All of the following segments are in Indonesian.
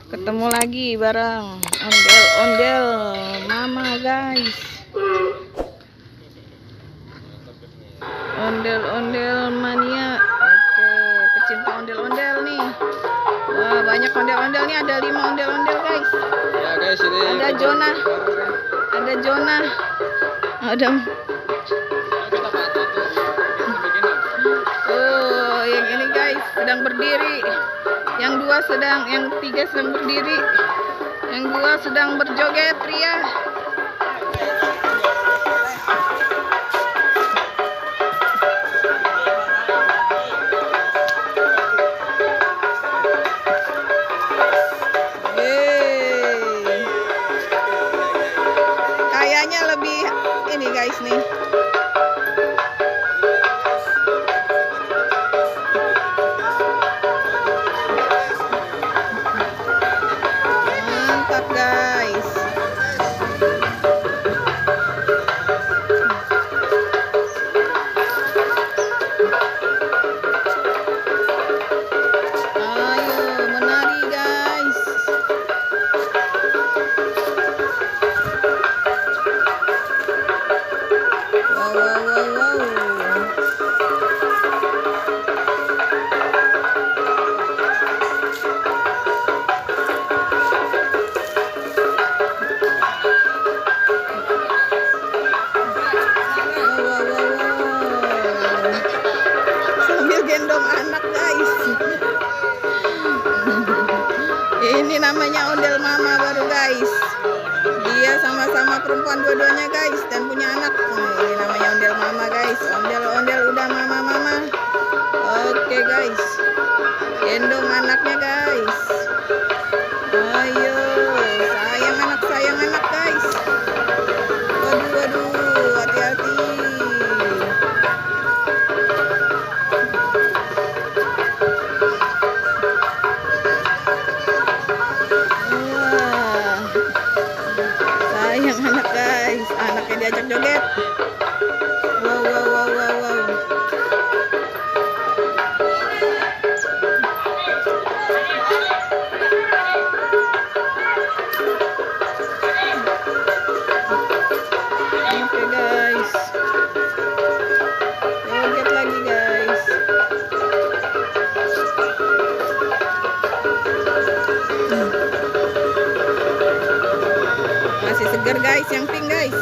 Ketemu lagi bareng ondel-ondel mama guys. Ondel-ondel mania. Oke, pecinta ondel-ondel nih. Wah, banyak ondel-ondel nih, ada 5 ondel-ondel guys. Ya guys, ini ada Jonah. Ada Jonah. Ada Oh, yang ini guys sedang berdiri. Yang 3 sedang berdiri. Yang 2 sedang berjoget ria. Kayaknya lebih ini guys nih. Guys, ayo menari guys. Wow. Gendong anak guys. Ini namanya ondel mama baru guys. Dia sama-sama perempuan dua-duanya guys dan punya anak. Ini namanya ondel mama guys. Ondel-ondel udah mama-mama. Oke guys, gendong anaknya guys. Ayo, sayang anak guys. Waduh, hati-hati. Sayang anak guys, anaknya diajak joget. Wow. Oke guys, joget lagi guys. Masih segar guys yang pink guys.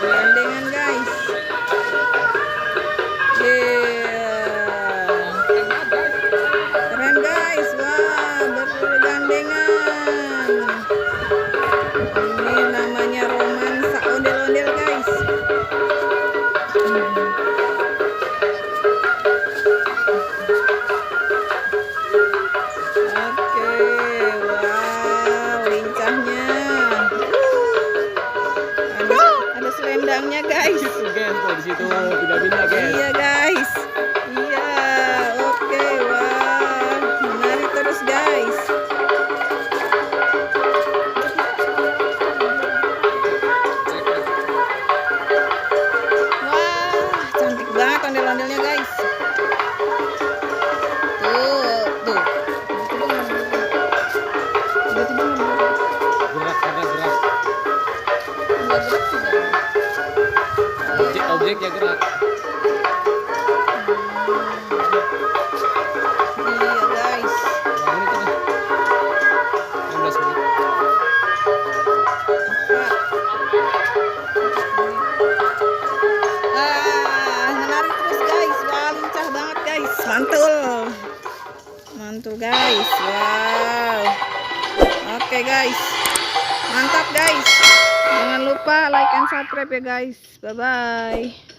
Gandengan guys. Keren guys, wah bergandengan. Ini namanya romansa ondel-ondel guys. Oke, wow lincahnya. Ada selendangnya guys. di situ pindah-pindah guys. Iya guys. Iya, oke, wah menari terus guys. Wah, cantik banget ondel-ondelnya guys. Tuh. Tiba-tiba Gerak karena gerak. nggak gerak juga. Objeknya gerak. Iya guys. Wah, ini tuh 16 menit. Menari terus guys. Wah, lincah banget guys. Mantul guys. Wow. Oke guys, mantap guys. Jangan lupa like and subscribe ya guys. Bye bye.